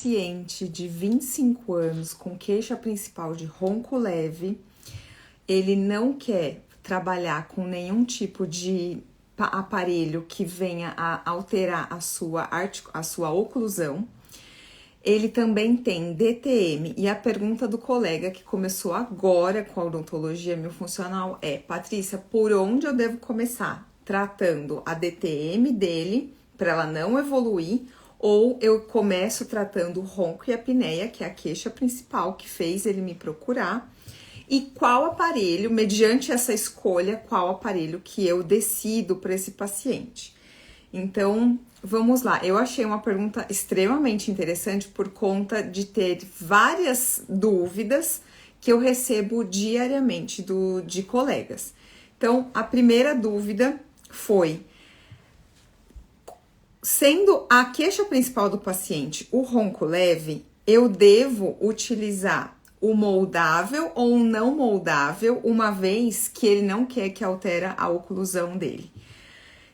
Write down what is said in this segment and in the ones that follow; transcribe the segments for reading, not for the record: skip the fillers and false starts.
paciente de 25 anos com queixa principal de ronco leve. Ele não quer trabalhar com nenhum tipo de aparelho que venha a alterar a sua oclusão. Ele também tem DTM, e a pergunta do colega que começou agora com a odontologia miofuncional é: Patrícia, por onde eu devo começar? Tratando a DTM dele, para ela não evoluir, ou eu começo tratando o ronco e a apneia, que é a queixa principal que fez ele me procurar? E qual aparelho, mediante essa escolha, qual aparelho que eu decido para esse paciente? Então, vamos lá. Eu achei uma pergunta extremamente interessante por conta de ter várias dúvidas que eu recebo diariamente de colegas. Então, a primeira dúvida foi: sendo a queixa principal do paciente o ronco leve, eu devo utilizar o moldável ou o não moldável, uma vez que ele não quer que altere a oclusão dele?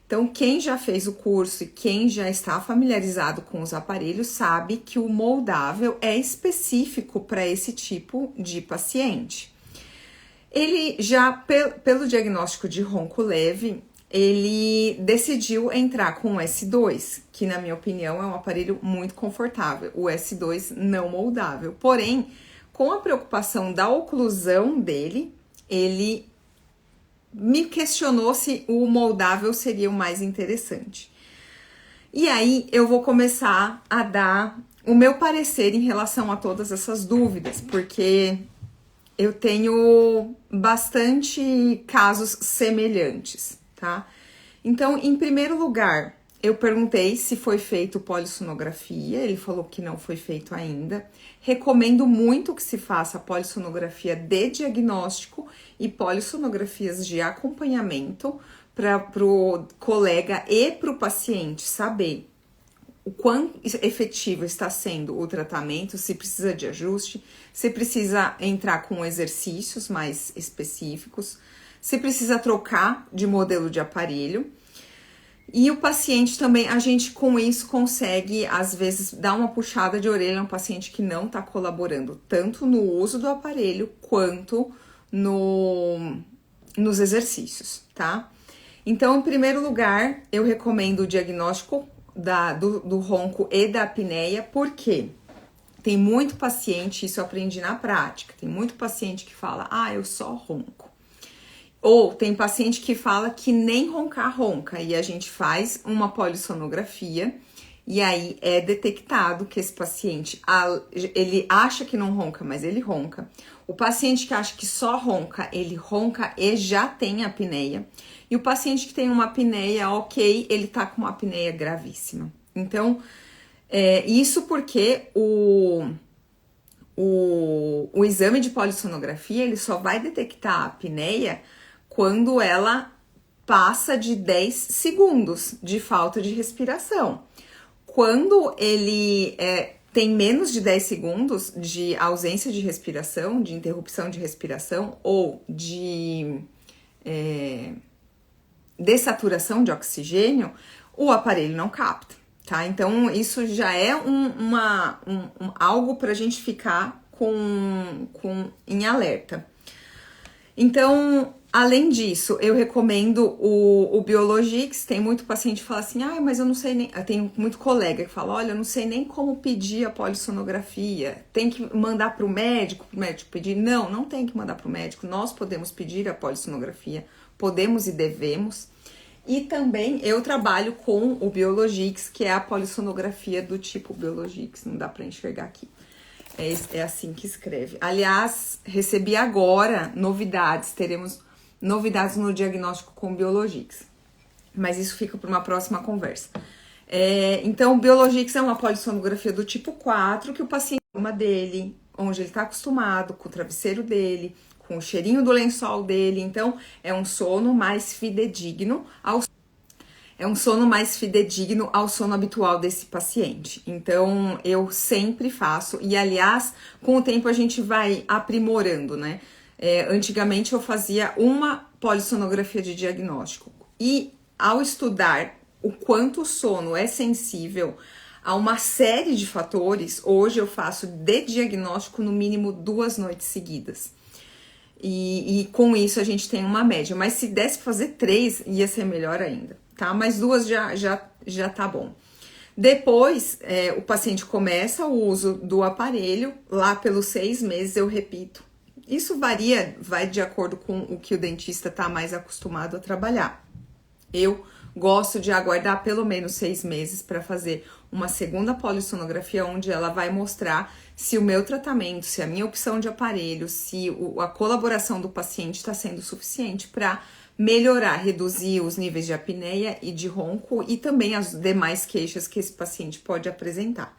Então, quem já fez o curso e quem já está familiarizado com os aparelhos sabe que o moldável é específico para esse tipo de paciente. Ele já, pelo diagnóstico de ronco leve, ele decidiu entrar com o S2, que na minha opinião é um aparelho muito confortável, o S2 não moldável. Porém, com a preocupação da oclusão dele, ele me questionou se o moldável seria o mais interessante. E aí eu vou começar a dar o meu parecer em relação a todas essas dúvidas, porque eu tenho bastante casos semelhantes, tá? Então, em primeiro lugar, eu perguntei se foi feito polissonografia, ele falou que não foi feito ainda. Recomendo muito que se faça polissonografia de diagnóstico e polissonografias de acompanhamento para o colega e para o paciente saber o quão efetivo está sendo o tratamento, se precisa de ajuste, se precisa entrar com exercícios mais específicos, se precisa trocar de modelo de aparelho. E o paciente também, a gente com isso consegue, às vezes, dar uma puxada de orelha a um paciente que não está colaborando, tanto no uso do aparelho quanto nos exercícios, tá? Então, em primeiro lugar, eu recomendo o diagnóstico do ronco e da apneia, porque tem muito paciente, isso eu aprendi na prática, tem muito paciente que fala: eu só ronco. Ou tem paciente que fala que nem roncar ronca, e a gente faz uma polissonografia, e aí é detectado que esse paciente, ele acha que não ronca, mas ele ronca. O paciente que acha que só ronca, ele ronca e já tem apneia. E o paciente que tem uma apneia ok, ele tá com uma apneia gravíssima. Então, isso porque o exame de polissonografia, ele só vai detectar a apneia quando ela passa de 10 segundos de falta de respiração. Quando ele tem menos de 10 segundos de ausência de respiração, de interrupção de respiração ou de dessaturação de oxigênio, o aparelho não capta, tá? Então, isso já é algo para a gente ficar em alerta. Então, além disso, eu recomendo o Biologix. Tem muito paciente que fala assim: mas eu não sei nem... Tem muito colega que fala: olha, eu não sei nem como pedir a polissonografia. Tem que mandar para o médico pedir? Não tem que mandar para o médico. Nós podemos pedir a polissonografia, podemos e devemos. E também eu trabalho com o Biologix, que é a polissonografia do tipo Biologix. Não dá para enxergar aqui. É assim que escreve. Aliás, recebi agora novidades. Teremos novidades no diagnóstico com o Biologix. Mas isso fica para uma próxima conversa. Então, o Biologix é uma polissonografia do tipo 4, que o paciente uma dele, onde ele está acostumado, com o travesseiro dele, com o cheirinho do lençol dele. Então, é um sono mais fidedigno ao sono habitual desse paciente. Então, eu sempre faço, e aliás, com o tempo a gente vai aprimorando, né? Antigamente eu fazia uma polissonografia de diagnóstico, e ao estudar o quanto o sono é sensível a uma série de fatores, hoje eu faço de diagnóstico no mínimo 2 noites seguidas. E com isso a gente tem uma média. Mas se desse pra fazer 3, ia ser melhor ainda, tá? Mas 2 já tá bom. Depois, o paciente começa o uso do aparelho, lá pelos 6 meses, eu repito. Isso varia, vai de acordo com o que o dentista tá mais acostumado a trabalhar. Eu gosto de aguardar pelo menos 6 meses para fazer uma segunda polissonografia, onde ela vai mostrar se o meu tratamento, se a minha opção de aparelho, se a colaboração do paciente está sendo suficiente para melhorar, reduzir os níveis de apneia e de ronco e também as demais queixas que esse paciente pode apresentar.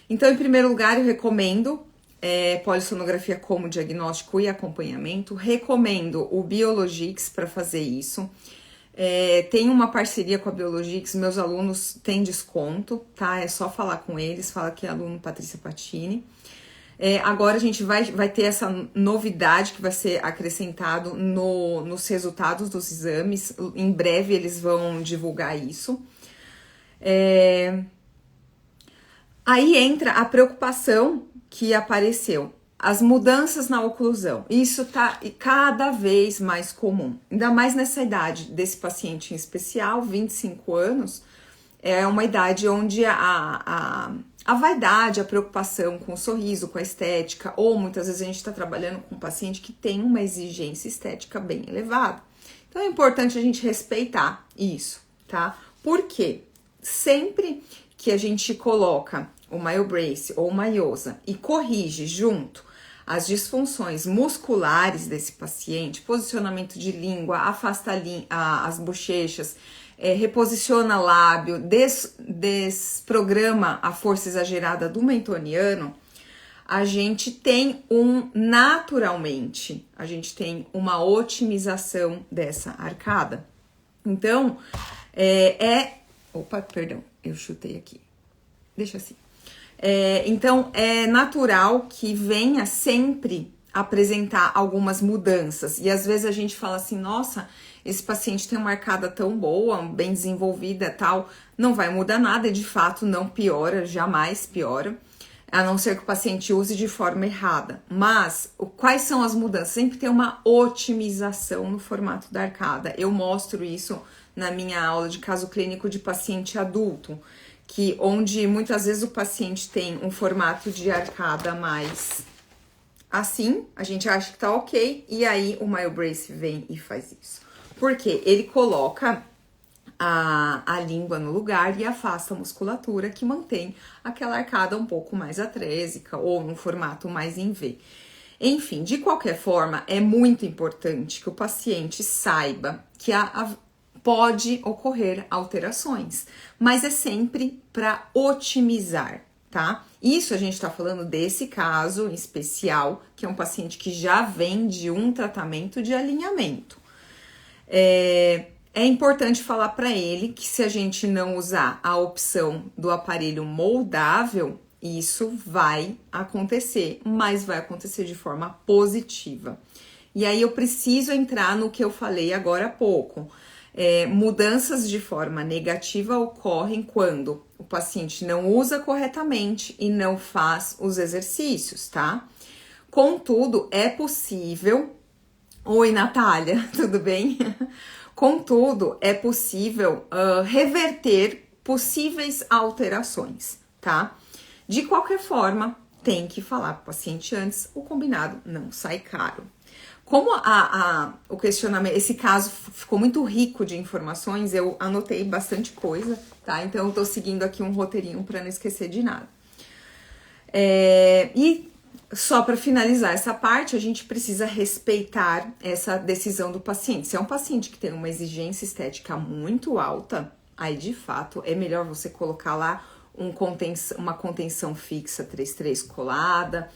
Então, em primeiro lugar, eu recomendo polissonografia como diagnóstico e acompanhamento. Recomendo o Biologix para fazer isso. Tem uma parceria com a Biologix, meus alunos têm desconto, tá? É só falar com eles, fala que é aluno Patrícia Patini. Agora a gente vai ter essa novidade que vai ser acrescentado nos resultados dos exames. Em breve eles vão divulgar isso. Aí entra a preocupação que apareceu. As mudanças na oclusão, isso tá cada vez mais comum, ainda mais nessa idade desse paciente em especial, 25 anos, é uma idade onde a vaidade, a preocupação com o sorriso, com a estética, ou muitas vezes a gente está trabalhando com um paciente que tem uma exigência estética bem elevada. Então é importante a gente respeitar isso, tá? Porque sempre que a gente coloca o MyoBrace ou o Myosa e corrige junto as disfunções musculares desse paciente, posicionamento de língua, afasta as bochechas, reposiciona lábio, desprograma a força exagerada do mentoniano, a gente tem naturalmente, a gente tem uma otimização dessa arcada. Então, opa, perdão, eu chutei aqui. Deixa assim. Então, é natural que venha sempre apresentar algumas mudanças. E às vezes a gente fala assim, nossa, esse paciente tem uma arcada tão boa, bem desenvolvida tal, não vai mudar nada, e de fato não piora, jamais piora, a não ser que o paciente use de forma errada. Mas, quais são as mudanças? Sempre tem uma otimização no formato da arcada. Eu mostro isso na minha aula de caso clínico de paciente adulto, onde muitas vezes o paciente tem um formato de arcada mais assim, a gente acha que tá ok, e aí o MyoBrace vem e faz isso. Porque ele coloca a língua no lugar e afasta a musculatura que mantém aquela arcada um pouco mais atrésica ou num formato mais em V. Enfim, de qualquer forma, é muito importante que o paciente saiba que pode ocorrer alterações, mas é sempre para otimizar, tá? Isso a gente tá falando desse caso em especial, que é um paciente que já vem de um tratamento de alinhamento. É importante falar para ele que se a gente não usar a opção do aparelho moldável, isso vai acontecer, mas vai acontecer de forma positiva. E aí eu preciso entrar no que eu falei agora há pouco. Mudanças de forma negativa ocorrem quando o paciente não usa corretamente e não faz os exercícios, tá? Contudo, é possível... Oi, Natália, tudo bem? Contudo, é possível reverter possíveis alterações, tá? De qualquer forma, tem que falar para o paciente antes, o combinado não sai caro. Como o questionamento, esse caso ficou muito rico de informações, eu anotei bastante coisa, tá? Então, eu tô seguindo aqui um roteirinho para não esquecer de nada. E só para finalizar essa parte, a gente precisa respeitar essa decisão do paciente. Se é um paciente que tem uma exigência estética muito alta, aí de fato é melhor você colocar lá uma contenção fixa 3-3 colada,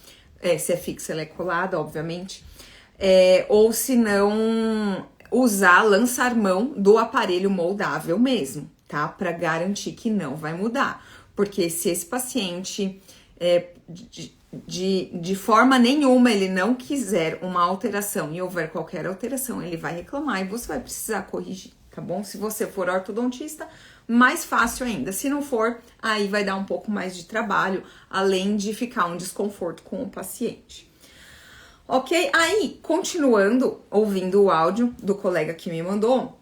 se é fixa ela é colada, obviamente, ou se não lançar mão do aparelho moldável mesmo, tá? Para garantir que não vai mudar, porque se esse paciente de forma nenhuma ele não quiser uma alteração e houver qualquer alteração, ele vai reclamar e você vai precisar corrigir, tá bom? Se você for ortodontista, mais fácil ainda. Se não for, aí vai dar um pouco mais de trabalho, além de ficar um desconforto com o paciente. Ok? Aí, continuando, ouvindo o áudio do colega que me mandou,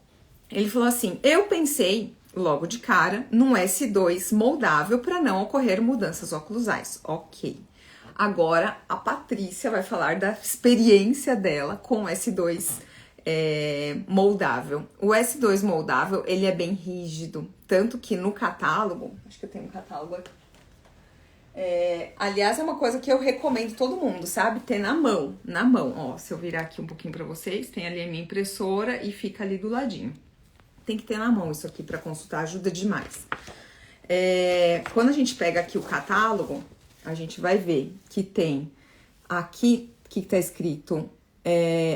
ele falou assim, eu pensei logo de cara num S2 moldável para não ocorrer mudanças oclusais. Ok. Agora, a Patrícia vai falar da experiência dela com o S2 moldável. O S2 moldável, ele é bem rígido, tanto que no catálogo, acho que eu tenho um catálogo aqui. Aliás, é uma coisa que eu recomendo todo mundo, sabe? Ter na mão. Ó, se eu virar aqui um pouquinho pra vocês, tem ali a minha impressora e fica ali do ladinho. Tem que ter na mão isso aqui pra consultar, ajuda demais. Quando a gente pega aqui o catálogo, a gente vai ver que tem aqui, que tá escrito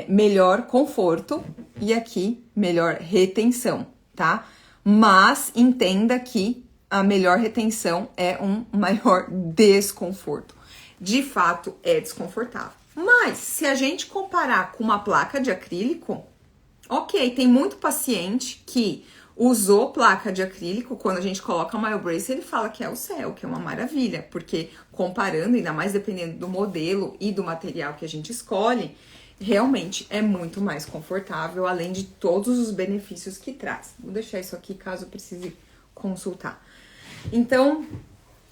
melhor conforto e aqui melhor retenção, tá? Mas entenda que a melhor retenção é um maior desconforto. De fato, é desconfortável. Mas, se a gente comparar com uma placa de acrílico, ok, tem muito paciente que usou placa de acrílico, quando a gente coloca a MyoBrace, ele fala que é o céu, que é uma maravilha, porque comparando, ainda mais dependendo do modelo e do material que a gente escolhe, realmente é muito mais confortável, além de todos os benefícios que traz. Vou deixar isso aqui caso precise consultar. Então,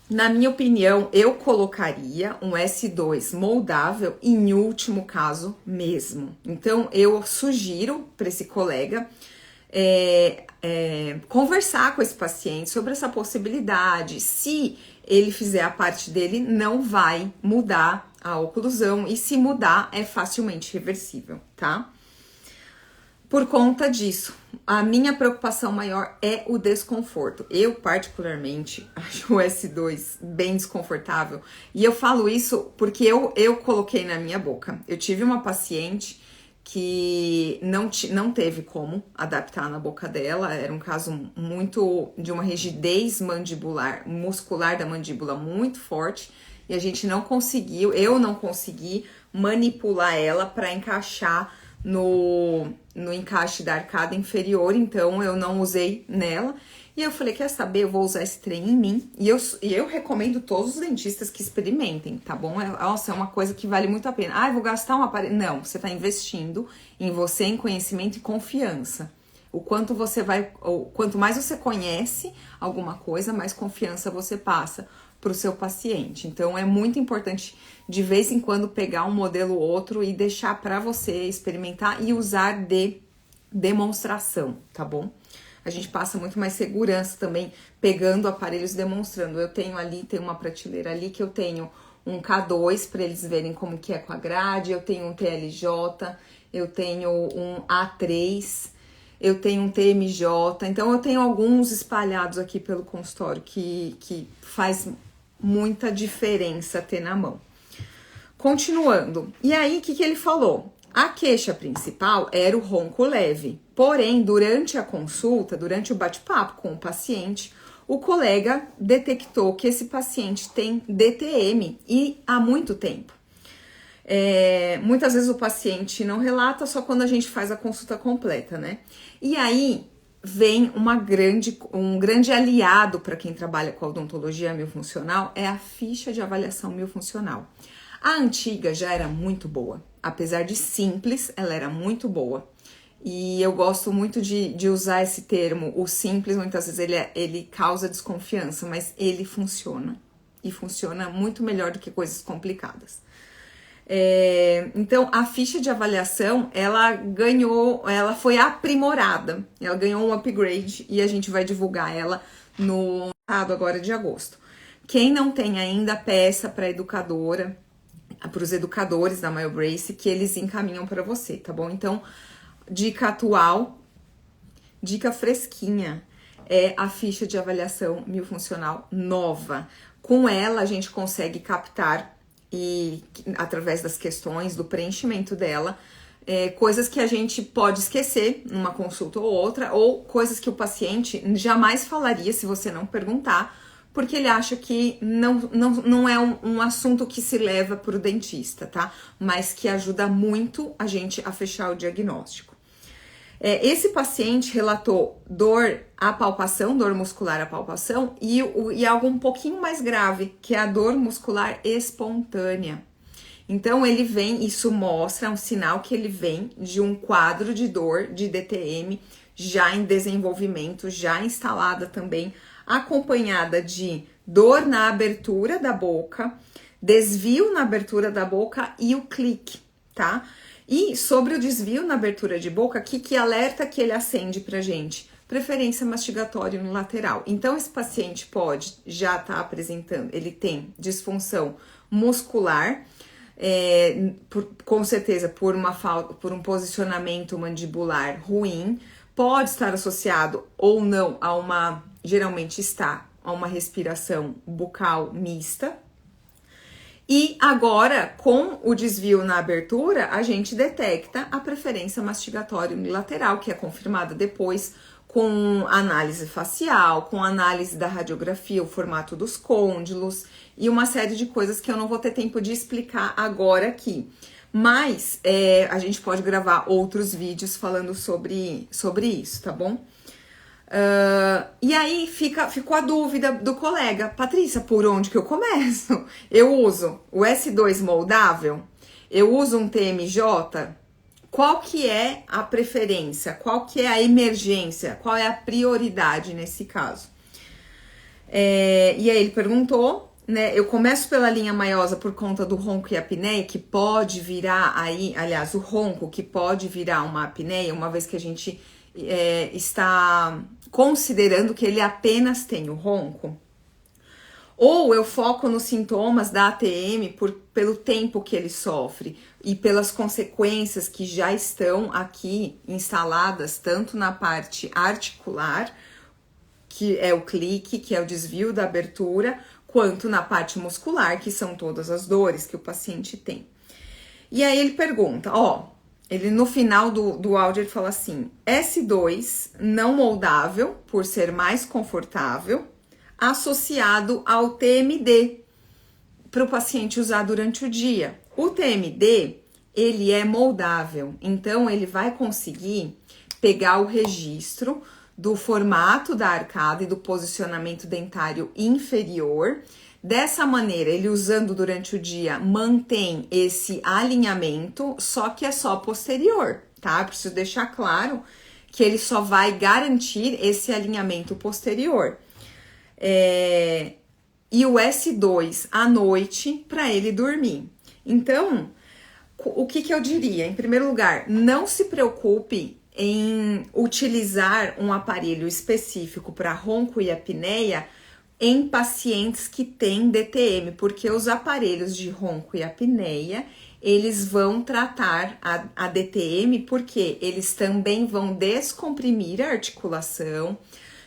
na minha opinião, eu colocaria um S2 moldável em último caso mesmo. Então, eu sugiro para esse colega conversar com esse paciente sobre essa possibilidade. Se ele fizer a parte dele, não vai mudar a oclusão, e se mudar, é facilmente reversível, tá? Por conta disso, a minha preocupação maior é o desconforto. Eu, particularmente, acho o S2 bem desconfortável. E eu falo isso porque eu coloquei na minha boca. Eu tive uma paciente que não teve como adaptar na boca dela. Era um caso muito de uma rigidez mandibular, muscular da mandíbula muito forte. E a gente não conseguiu, eu não consegui manipular ela para encaixar no encaixe da arcada inferior, então eu não usei nela. E eu falei, quer saber, eu vou usar esse trem em mim. E eu recomendo todos os dentistas que experimentem, tá bom? Nossa, é uma coisa que vale muito a pena. Ah, eu vou gastar um aparelho. Não, você tá investindo em você, em conhecimento e confiança. Quanto mais você conhece alguma coisa, mais confiança você passa para o seu paciente. Então, é muito importante, de vez em quando, pegar um modelo ou outro e deixar para você experimentar e usar de demonstração, tá bom? A gente passa muito mais segurança também pegando aparelhos e demonstrando. Eu tenho uma prateleira ali que eu tenho um K2 para eles verem como que é com a grade, eu tenho um TLJ, eu tenho um A3, eu tenho um TMJ, então eu tenho alguns espalhados aqui pelo consultório que faz muita diferença ter na mão. Continuando, e aí o que ele falou? A queixa principal era o ronco leve, porém durante a consulta, durante o bate-papo com o paciente, o colega detectou que esse paciente tem DTM e há muito tempo. Muitas vezes o paciente não relata, só quando a gente faz a consulta completa, né? E aí vem um grande aliado para quem trabalha com a odontologia miofuncional, é a ficha de avaliação miofuncional. A antiga já era muito boa, apesar de simples, ela era muito boa. E eu gosto muito de usar esse termo, o simples, muitas vezes ele causa desconfiança, mas ele funciona. E funciona muito melhor do que coisas complicadas. Então, a ficha de avaliação, ela foi aprimorada, ela ganhou um upgrade e a gente vai divulgar ela no agora de agosto. Quem não tem ainda, peça para a educadora, para os educadores da MyoBrace, que eles encaminham para você, tá bom? Então, dica atual, dica fresquinha, é a ficha de avaliação miofuncional nova. Com ela, a gente consegue captar e através das questões, do preenchimento dela, coisas que a gente pode esquecer numa consulta ou outra, ou coisas que o paciente jamais falaria se você não perguntar, porque ele acha que não é um assunto que se leva para o dentista, tá? Mas que ajuda muito a gente a fechar o diagnóstico. Esse paciente relatou dor à palpação, dor muscular à palpação, e algo um pouquinho mais grave, que é a dor muscular espontânea. Então, ele vem, isso mostra um sinal que ele vem de um quadro de dor de DTM já em desenvolvimento, já instalada também, acompanhada de dor na abertura da boca, desvio na abertura da boca e o clique, tá? E sobre o desvio na abertura de boca, que alerta que ele acende pra gente? Preferência mastigatória unilateral. Então, esse paciente pode já estar apresentando, ele tem disfunção muscular, com certeza por um posicionamento mandibular ruim, pode estar associado ou não geralmente está a uma respiração bucal mista. E agora, com o desvio na abertura, a gente detecta a preferência mastigatória unilateral, que é confirmada depois com análise facial, com análise da radiografia, o formato dos côndilos e uma série de coisas que eu não vou ter tempo de explicar agora aqui. Mas a gente pode gravar outros vídeos falando sobre isso, tá bom? E aí ficou a dúvida do colega, Patrícia, por onde que eu começo? Eu uso o S2 moldável? Eu uso um TMJ? Qual que é a preferência? Qual que é a emergência? Qual é a prioridade nesse caso? E aí ele perguntou, né? Eu começo pela linha maiosa por conta do ronco e apneia, que pode virar aí, aliás, o ronco que pode virar uma apneia, uma vez que a gente está considerando que ele apenas tem o ronco. Ou eu foco nos sintomas da ATM pelo tempo que ele sofre e pelas consequências que já estão aqui instaladas, tanto na parte articular, que é o clique, que é o desvio da abertura, quanto na parte muscular, que são todas as dores que o paciente tem. E aí ele pergunta, ele no final do áudio ele fala assim, S2 não moldável, por ser mais confortável, associado ao TMD, para o paciente usar durante o dia. O TMD, ele é moldável, então ele vai conseguir pegar o registro do formato da arcada e do posicionamento dentário inferior. Dessa maneira, ele usando durante o dia, mantém esse alinhamento, só que é só posterior, tá? Preciso deixar claro que ele só vai garantir esse alinhamento posterior. E o S2 à noite para ele dormir. Então, o que eu diria? Em primeiro lugar, não se preocupe em utilizar um aparelho específico para ronco e apneia em pacientes que têm DTM, porque os aparelhos de ronco e apneia, eles vão tratar a DTM porque eles também vão descomprimir a articulação,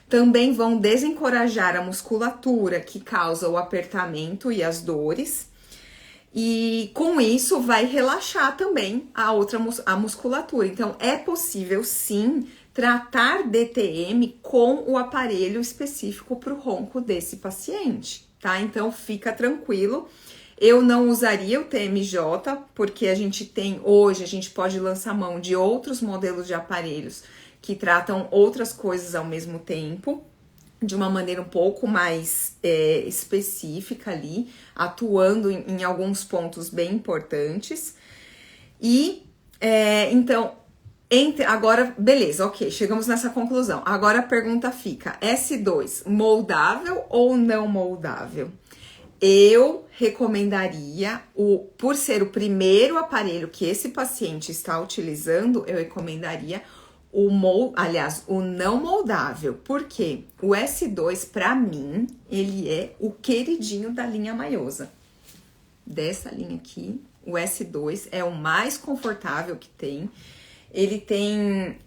também vão desencorajar a musculatura que causa o apertamento e as dores. E com isso vai relaxar também a musculatura. Então é possível sim tratar DTM com o aparelho específico para o ronco desse paciente, tá? Então fica tranquilo. Eu não usaria o TMJ, porque a gente pode lançar mão de outros modelos de aparelhos que tratam outras coisas ao mesmo tempo, de uma maneira um pouco mais específica ali, atuando em alguns pontos bem importantes. E então, agora, beleza, ok, chegamos nessa conclusão. Agora a pergunta fica, S2, moldável ou não moldável? Eu recomendaria, por ser o primeiro aparelho que esse paciente está utilizando, eu recomendaria o não moldável. Por quê? O S2, para mim, ele é o queridinho da linha maiosa. Dessa linha aqui, o S2 é o mais confortável que tem. Ele tem,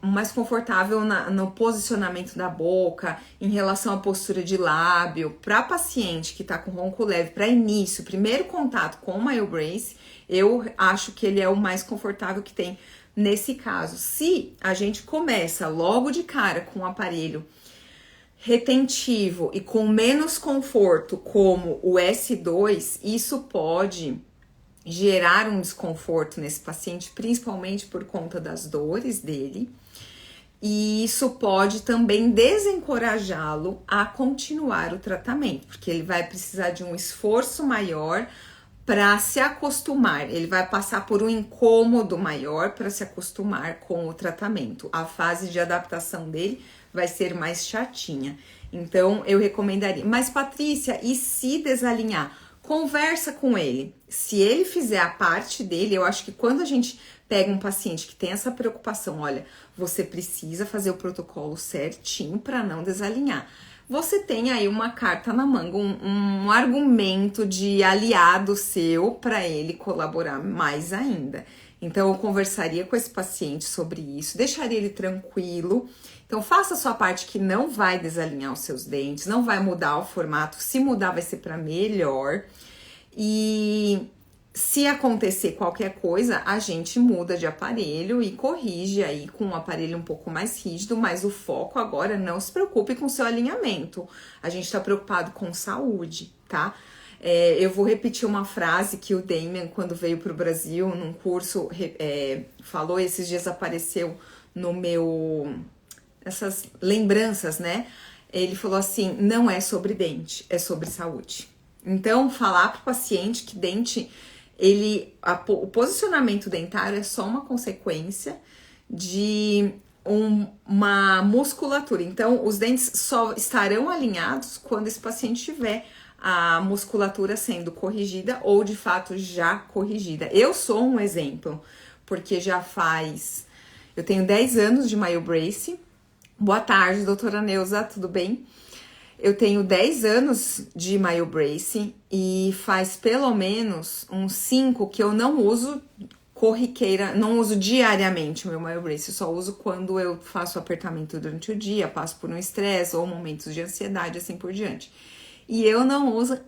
o mais confortável no posicionamento da boca, em relação à postura de lábio. Para paciente que tá com ronco leve, para início, primeiro contato com o MyoBrace, eu acho que ele é o mais confortável que tem nesse caso. Se a gente começa logo de cara com um aparelho retentivo e com menos conforto como o S2, isso pode gerar um desconforto nesse paciente, principalmente por conta das dores dele. E isso pode também desencorajá-lo a continuar o tratamento, porque ele vai precisar de um esforço maior para se acostumar. Ele vai passar por um incômodo maior para se acostumar com o tratamento. A fase de adaptação dele vai ser mais chatinha. Então, eu recomendaria. Mas, Patrícia, e se desalinhar? Conversa com ele. Se ele fizer a parte dele, eu acho que quando a gente pega um paciente que tem essa preocupação, olha, você precisa fazer o protocolo certinho para não desalinhar. Você tem aí uma carta na manga, um argumento de aliado seu para ele colaborar mais ainda. Então, eu conversaria com esse paciente sobre isso, deixaria ele tranquilo. Então, faça a sua parte que não vai desalinhar os seus dentes, não vai mudar o formato. Se mudar, vai ser para melhor. E se acontecer qualquer coisa, a gente muda de aparelho e corrige aí com um aparelho um pouco mais rígido, mas o foco agora, não se preocupe com o seu alinhamento. A gente tá preocupado com saúde, tá? Eu vou repetir uma frase que o Damian, quando veio pro Brasil, num curso, falou, esses dias apareceu no meu... essas lembranças, né? Ele falou assim, não é sobre dente, é sobre saúde. Então, falar pro paciente que dente... o posicionamento dentário é só uma consequência de uma musculatura. Então, os dentes só estarão alinhados quando esse paciente tiver a musculatura sendo corrigida ou, de fato, já corrigida. Eu sou um exemplo, porque eu tenho 10 anos de MyoBrace. Boa tarde, doutora Neuza, tudo bem? Eu tenho 10 anos de MyoBrace e faz pelo menos uns 5 que eu não uso corriqueira, não uso diariamente o meu MyoBrace, eu só uso quando eu faço apertamento durante o dia, passo por um estresse ou momentos de ansiedade, assim por diante. E eu não uso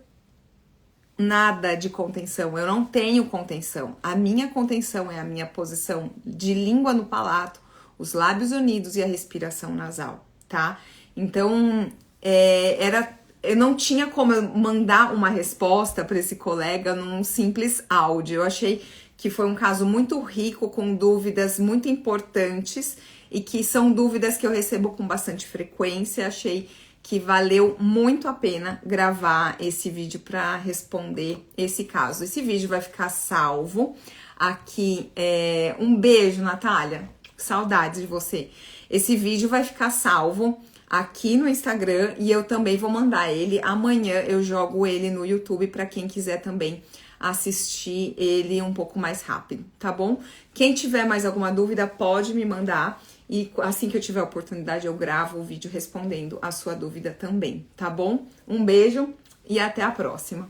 nada de contenção, eu não tenho contenção. A minha contenção é a minha posição de língua no palato, os lábios unidos e a respiração nasal, tá? Então... eu não tinha como eu mandar uma resposta para esse colega num simples áudio. Eu achei que foi um caso muito rico, com dúvidas muito importantes e que são dúvidas que eu recebo com bastante frequência. Achei que valeu muito a pena gravar esse vídeo para responder esse caso. Esse vídeo vai ficar salvo aqui. Um beijo, Natália. Saudades de você. Esse vídeo vai ficar salvo aqui no Instagram e eu também vou mandar ele. Amanhã eu jogo ele no YouTube para quem quiser também assistir ele um pouco mais rápido, tá bom? Quem tiver mais alguma dúvida pode me mandar e assim que eu tiver a oportunidade eu gravo o vídeo respondendo a sua dúvida também, tá bom? Um beijo e até a próxima!